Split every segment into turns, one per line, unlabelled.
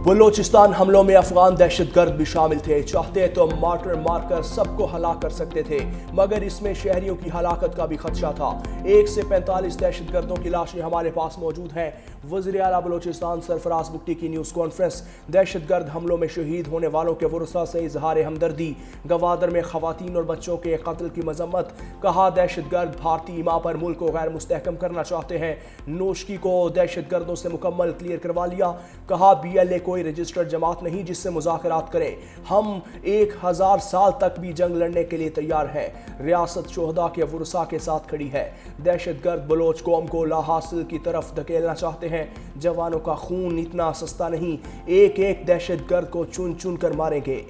بلوچستان حملوں میں افغان دہشت گرد بھی شامل تھے، چاہتے تو مارٹر مار کر سب کو ہلاک کر سکتے تھے، مگر اس میں شہریوں کی ہلاکت کا بھی خدشہ تھا۔ 1 سے 45 دہشت گردوں کی لاشیں ہمارے پاس موجود ہیں۔ وزیر اعلیٰ بلوچستان سرفراز بگٹی کی نیوز کانفرنس۔ دہشت گرد حملوں میں شہید ہونے والوں کے ورثاء سے اظہار ہمدردی۔ گوادر میں خواتین اور بچوں کے قتل کی مذمت۔ کہا دہشت گرد بھارتی ایما پر ملک کو غیر مستحکم کرنا چاہتے ہیں۔ نوشکی کو دہشت گردوں سے مکمل کلیئر کروا لیا۔ کہا BLA کوئی رجسٹرڈ جماعت نہیں جس سے مذاکرات کریں، ہم 1000 سال تک بھی جنگ لڑنے کے لیے تیار ہیں۔ ریاست شہداء کے ورثاء کے ساتھ کھڑی ہے۔ دہشت گرد بلوچ قوم کو لا حاصل کی طرف دھکیلنا چاہتے ہیں۔ جوانوں کا خون اتنا سستا نہیں، ایک ایک دہشت گرد کو چن چن کر ماریں گے۔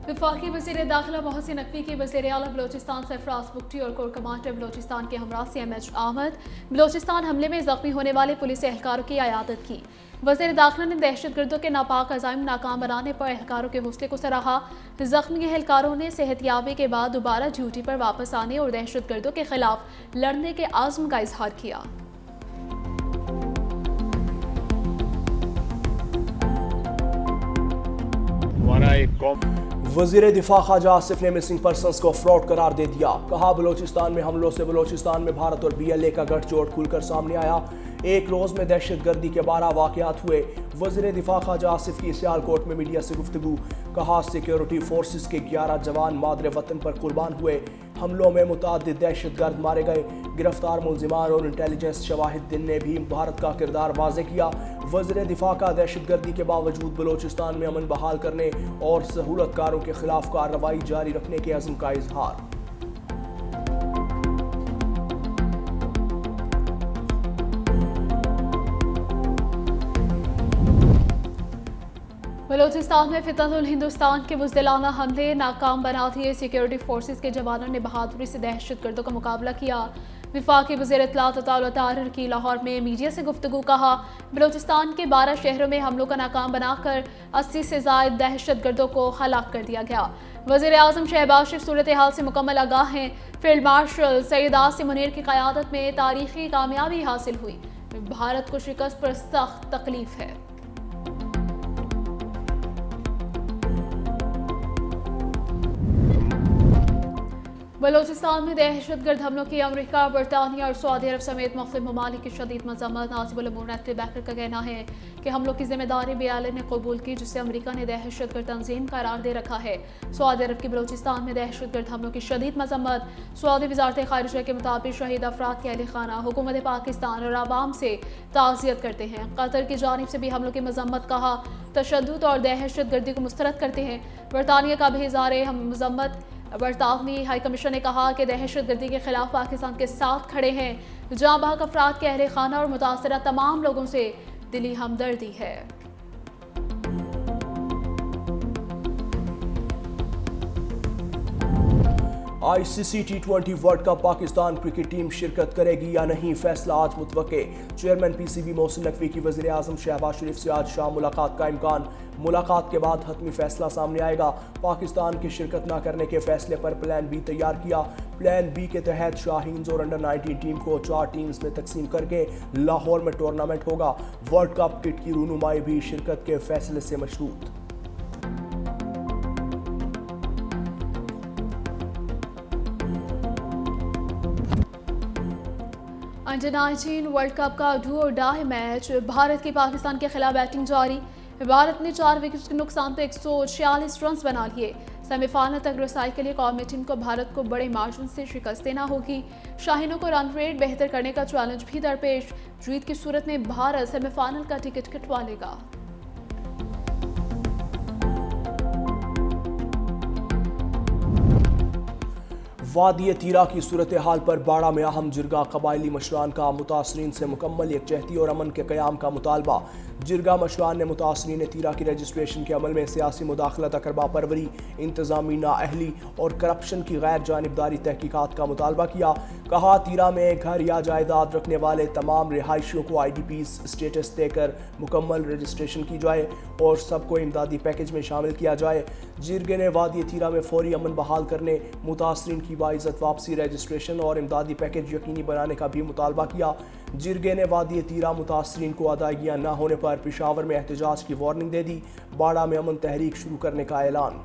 وفاقی وزیر داخلہ محسن نقوی کی وزیر اعلیٰ بلوچستان سرفراز بگٹی اور کور کمانڈر بلوچستان کے ہمراہ CMH احمد بلوچستان حملے میں زخمی ہونے والے پولیس اہلکاروں کی عیادت کی۔ وزیر داخلہ نے دہشت گردوں کے ناپاک عزائم ناکام بنانے پر اہلکاروں کے حوصلے کو سراہا۔ زخمی اہلکاروں نے صحت یابی کے بعد دوبارہ ڈیوٹی پر واپس آنے اور دہشت گردوں کے خلاف لڑنے کے عزم کا اظہار کیا۔
وزیر دفاع خواجہ آصف نے مسنگ پرسنز کو فراڈ قرار دے دیا۔ کہا بلوچستان میں حملوں سے بلوچستان میں بھارت اور BLA کا گٹھ جوڑ کھل کر سامنے آیا۔ ایک روز میں دہشت گردی کے 12 واقعات ہوئے۔ وزیر دفاع خواجہ آصف کی سیالکوٹ میں میڈیا سے گفتگو۔ کہا سیکیورٹی فورسز کے 11 جوان مادر وطن پر قربان ہوئے۔ حملوں میں متعدد دہشت گرد مارے گئے۔ گرفتار ملزمان اور انٹیلیجنس شواہد نے بھی بھارت کا کردار واضح کیا۔ وزیر دفاع کا دہشت گردی کے باوجود بلوچستان میں امن بحال کرنے اور سہولت کاروں کے خلاف کارروائی جاری رکھنے کے عزم کا اظہار۔
بلوچستان میں فتنۃ الہندوستان کے بزدلانہ حملے ناکام بنا دیے۔ سیکیورٹی فورسز کے جوانوں نے بہادری سے دہشت گردوں کا مقابلہ کیا۔ وفاقی وزیر اطلاعات عطاء طاہر کی لاہور میں میڈیا سے گفتگو۔ کہا بلوچستان کے 12 شہروں میں حملوں کا ناکام بنا کر 80 سے زائد دہشت گردوں کو ہلاک کر دیا گیا۔ وزیر اعظم شہباز شریف صورتحال سے مکمل آگاہ ہیں۔ فیلڈ مارشل سید عاصم منیر کی قیادت میں تاریخی کامیابی حاصل ہوئی۔ بھارت کو شکست پر سخت تکلیف ہے۔ بلوچستان میں دہشت گرد حملوں کی امریکہ، برطانیہ اور سعودی عرب سمیت مختلف ممالک کی شدید مذمت۔ ناصب الامور نیتلی بیکر کا کہنا ہے کہ حملوں کی ذمہ داری BLA نے قبول کی، جسے امریکہ نے دہشت گرد تنظیم قرار دے رکھا ہے۔ سعودی عرب کی بلوچستان میں دہشت گرد حملوں کی شدید مذمت۔ سعودی وزارت خارجہ کے مطابق شہید افراد کے اہل خانہ حکومت پاکستان اور عوام سے تعزیت کرتے ہیں۔ قطر کی جانب سے بھی حملوں کی مذمت۔ کہا تشدد اور دہشت گردی کو مسترد کرتے ہیں۔ برطانیہ کا بھی اظہار مذمت۔ برطانوی ہائی کمیشن نے کہا کہ دہشت گردی کے خلاف پاکستان کے ساتھ کھڑے ہیں۔ جاں بحق افراد کے اہل خانہ اور متاثرہ تمام لوگوں سے دلی ہمدردی ہے۔
ICC T20 world cup Pakistan cricket team شرکت کرے گی یا نہیں، فیصلہ آج متوقع۔ چیئرمین PCB محسن نقوی کی وزیر اعظم شہباز شریف سے آج شام ملاقات کا امکان۔ ملاقات کے بعد حتمی فیصلہ سامنے آئے گا۔ پاکستان کی شرکت نہ کرنے کے فیصلے پر پلان B تیار کیا۔ پلان B کے تحت شاہینز اور انڈر-19 ٹیم کو 4 ٹیمز میں تقسیم کر کے لاہور میں ٹورنامنٹ ہوگا۔ ورلڈ کپ کٹ کی رونمائی بھی شرکت کے فیصلے سے مشروط۔
انڈر-19 ورلڈ کپ کا ڈو اور ڈائی میچ۔ بھارت کی پاکستان کے خلاف بیٹنگ جاری۔ بھارت نے 4 وکٹس کے نقصان پہ 146 رنز بنا لیے۔ سیمی فائنل تک رسائی کے لیے قومی ٹیم کو بھارت کو بڑے مارجن سے شکست دینا ہوگی۔ شاہینوں کو رن ریٹ بہتر کرنے کا چیلنج بھی درپیش۔ جیت کی صورت میں بھارت سیمی فائنل کا ٹکٹ کٹوا لے گا۔
وادی تیرا کی صورتحال پر باڑہ میں اہم جرگہ۔ قبائلی مشران کا متاثرین سے مکمل یکجہتی اور امن کے قیام کا مطالبہ۔ जिरगा मशवान ने मुतासरीन तीरा की रजिस्ट्रेशन के अमल में सियासी मुदाखलत, अकरबा परवरी, इंतजामी नाअहली और करप्शन की गैर जानिबदारी तहकीकात का मुतालबा किया। कहा, तीरा में घर या जायदाद रखने वाले तमाम रिहायशियों को IDPs स्टेटस देकर मुकम्मल रजिस्ट्रेशन की जाए और सबको इमदादी पैकेज में शामिल किया जाए। जिरगे ने वादी तीरा में फौरी अमन बहाल करने, मुतासरीन की बाइज्जत वापसी, रजिस्ट्रेशन और इमदादी पैकेज यकीनी बनाने का भी मुतालबा किया। जिरगे ने वादी तीरा मुतासरीन को अदायगियाँ न होने पर पेशावर में एहतजाज की वार्निंग दे दी। बाड़ा में अमन तहरीक शुरू करने का ऐलान।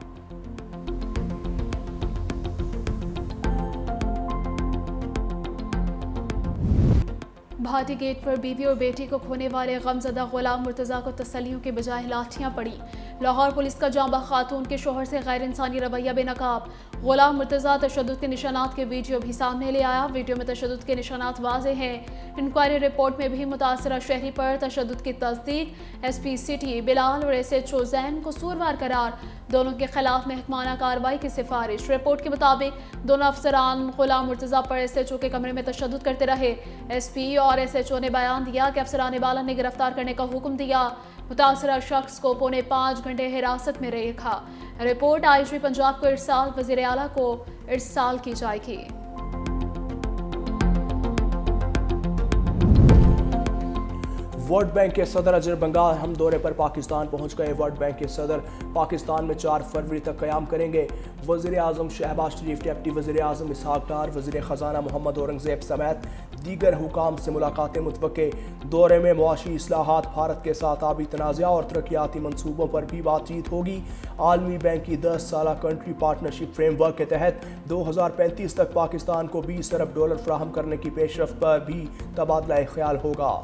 भाटी गेट पर बीवी और बेटी को खोने वाले गमजदा गुलाम मुर्तज़ा को तसल्लियों के बजाय लाठियां पड़ी। लाहौर पुलिस का जांबा खातून के शोहर से गैर इंसानी रवैया बेनकाब। गुलाम मुर्तज़ा तशद्दुद के निशानात के वीडियो भी सामने ले आया। वीडियो में तशद्दुद के निशानात वाज़ेह हैं। इंक्वायरी रिपोर्ट में भी मुतासरा शहरी पर तशद्दुद की तस्दीक। SP सिटी बिलाल और SHO ज़ैन कसूरवार करार। दोनों के खिलाफ महकमाना कार्रवाई की सिफारिश। रिपोर्ट के मुताबिक दोनों अफसरान गुलाम मुर्तज़ा पर SHO के कमरे में तशद्दुद करते रहे। SP और SHO ने बयान दिया कि अफसरान बाला ने गिरफ्तार करने का हुक्म दिया। मुतासरा शख्स को पौने 5 घंटे हिरासत में रखा। रिपोर्ट IG पंजाब को इरसाल, वज़ीर आला को इरसाल की जाएगी।
वर्ल्ड बैंक के सदर अजहर बंगाल हम दौरे पर पाकिस्तान पहुंच गए। वर्ल्ड बैंक के सदर पाकिस्तान में 4 फरवरी तक क़याम करेंगे। वज़ीर आज़म शहबाज शरीफ, डिप्टी वज़ीर आज़म इसहाक डार, वज़ीर ख़जाना मोहम्मद औरंगज़ेब समेत दीगर हुकाम से मुलाकातें मुतवक्के। दौरे में मुआशी इस्लाहात, भारत के साथ आबी तनाज़ा और तरक्याती मनसूबों पर भी बातचीत होगी। आलमी बैंक की 10 साला कंट्री पार्टनरशिप फ्रेमवर्क के तहत 2035 तक पाकिस्तान को $20 अरब फराहम करने की पेशरफ्त पर भी तबादला ख्याल होगा।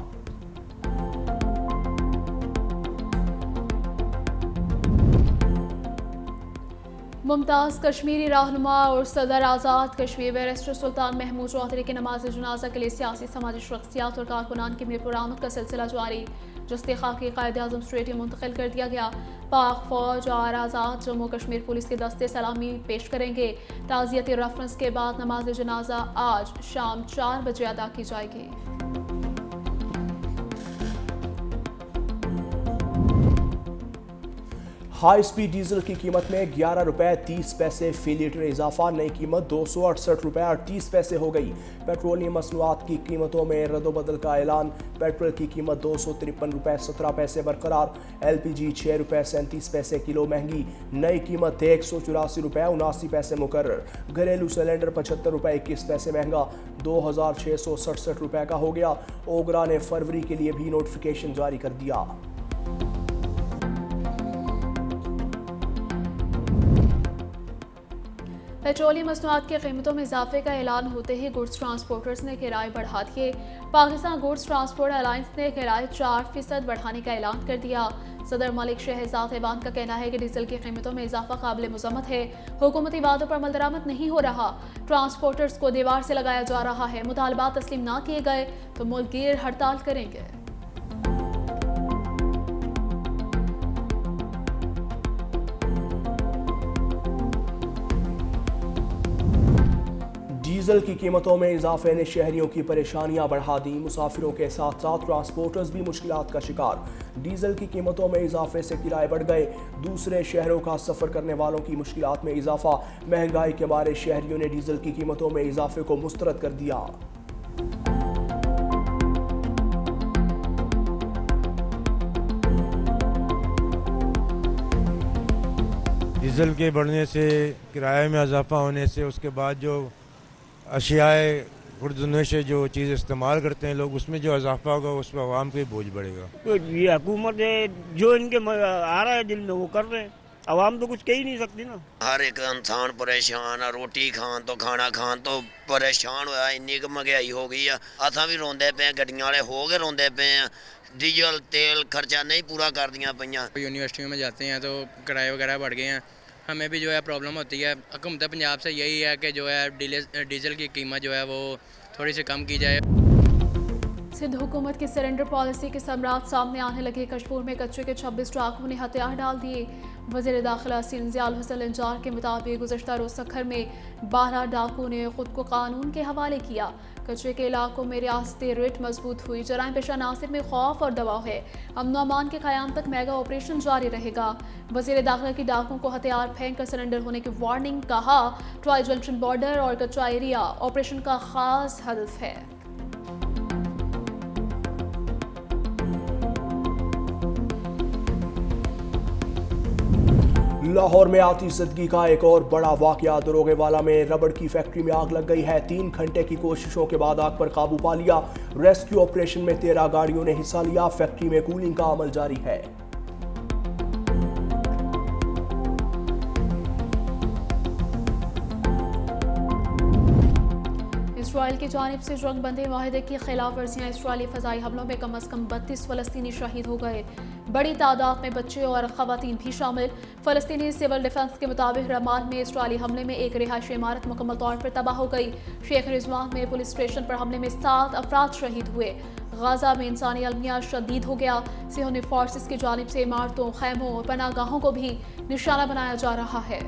मुमताज़ कश्मीरी रहनुमा और सदर आज़ाद कश्मीर बैरिस्टर सुल्तान महमूद चौधरी की नमाज जनाजा के लिए सियासी समाजी शख्सियात और कारकुनान की मीरपुर आमद का सिलसिला जारी। जस्ते खाकी कायद-ए-आज़म स्टेडियम मुंतकिल कर दिया गया। पाक फौज और आज़ाद जम्मू कश्मीर पुलिस के दस्ते सलामी पेश करेंगे। ताज़ियती रेफरेंस के बाद नमाज जनाजा आज शाम 4 बजे अदा की जाएगी।
हाई स्पीड डीजल की कीमत में 11 रुपये 30 पैसे फी लीटर इजाफा, नई कीमत 268 रुपये 38 पैसे हो गई। पेट्रोलियम मसनूआत की कीमतों में रद्दोबदल का ऐलान। पेट्रोल की कीमत 253 रुपये 17 पैसे बरकरार। LPG 6 रुपये 37 पैसे किलो महंगी, नई कीमत 184 रुपये 79 पैसे मुकर्रर। घरेलू सिलेंडर 75 रुपये 21 पैसे महंगा 2667 रुपये का हो गया। ओगरा ने फरवरी के लिए भी नोटिफिकेशन जारी कर दिया।
पेट्रोलियम मसनूआत की कीमतों में इजाफे का ऐलान होते ही गुड्स ट्रांसपोर्टर्स ने किराए बढ़ा दिए। पाकिस्तान गुड्स ट्रांसपोर्ट अलायंस ने किराए 4% बढ़ाने का ऐलान कर दिया। सदर मलिक शहजाद ऐवान का कहना है कि डीजल की कीमतों में इजाफा काबिल मज़म्मत है। हुकूमती वादों पर अमल दरामद नहीं हो रहा। ट्रांसपोर्टर्स को दीवार से लगाया जा रहा है। मुतालबात तस्लीम ना किए गए तो मुल्कगीर हड़ताल करेंगे।
डीजल की कीमतों में इजाफे ने शहरियों की परेशानियां बढ़ा दी। मुसाफिरों के साथ साथ ट्रांसपोर्टर्स भी मुश्किलात का शिकार। डीजल की कीमतों में इजाफे से किराए बढ़ गए। दूसरे शहरों का सफ़र करने वालों की मुश्किलात में इजाफा। महंगाई के मारे शहरियों ने डीजल की कीमतों में इजाफे को मुस्तरद कर दिया।
डीजल के बढ़ने से, किराए में इजाफा होने से, उसके बाद जो अशियाए खुर्दने से जो चीज़ इस्तेमाल करते हैं लोग, उसमें जो इजाफा होगा उस पर आवाम को ही बोझ बढ़ेगा।
तो ये हुकूमत है जो इनके आ रहा है दिल में वो कर रहे हैं, आवाम तो कुछ कह ही नहीं सकती ना।
हर एक इंसान परेशान है, रोटी खान तो खाना खान तो परेशान होया। इन्नी क महंगाई हो गई है, असा भी रोंदे पे, गड्डियां वाले हो के रोंदे पे हैं। डीजल तेल खर्चा नहीं पूरा कर दिया पैयां।
यूनिवर्सिटियों में जाते हैं तो किराए वगैरह बढ़ गए हैं, हमें भी जो है प्रॉब्लम होती है। हुकूमत पंजाब से यही है कि जो है डीजल की कीमत जो है वो थोड़ी सी कम की जाए।
सिंध हुकूमत की सरेंडर पॉलिसी के समरात सामने आने लगे। कशमूर में कच्चे के 26 डाकुओं ने हथियार डाल दिए। वज़ीर दाखिला सिंजियाल हुसैन इंजार के मुताबिक गुज़श्ता रोज़ सखर में 12 डाकुओं ने खुद को कानून के हवाले किया। कच्चे के इलाकों में रियासती रिट मजबूत हुई। जराइम पेशा नासिर में खौफ और दबाव है। अमन अमान के क़याम तक मेगा ऑपरेशन जारी रहेगा। वज़ीर दाखिला की डाकुओं को हथियार फेंक कर सरेंडर होने की वार्निंग। कहा ट्राई जंक्शन बॉर्डर और कच्चा एरिया ऑपरेशन का खास हदफ है।
लाहौर में आतिशज़दगी का एक और बड़ा वाक़या। दरोगेवाला में रबड़ की फैक्ट्री में आग लग गई है। 3 घंटे की कोशिशों के बाद आग पर काबू पा लिया। रेस्क्यू ऑपरेशन में 13 गाड़ियों ने हिस्सा लिया। फैक्ट्री में कूलिंग का अमल जारी है।
इसराइल की जानिब से जंग बंदी माहिदे की खिलाफ वर्जियाँ। इसराइली फ़ज़ाई हमलों में कम अज़ कम 32 फ़लस्तीनी शहीद हो गए। बड़ी तादाद में बच्चे और ख़वातीन भी शामिल। फ़लस्तीनी सिविल डिफेंस के मुताबिक रमाल में इसराइली हमले में एक रिहायशी इमारत मुकम्मल तौर पर तबाह हो गई। शेख रिजवान में पुलिस स्टेशन पर हमले में 7 अफराद शहीद हुए। गाज़ा में इंसानी अलमिया शदीद हो गया। सिहोनी फोर्सेस की जानिब से इमारतों, खैमों और पनाहगाहों को भी निशाना बनाया जा रहा है।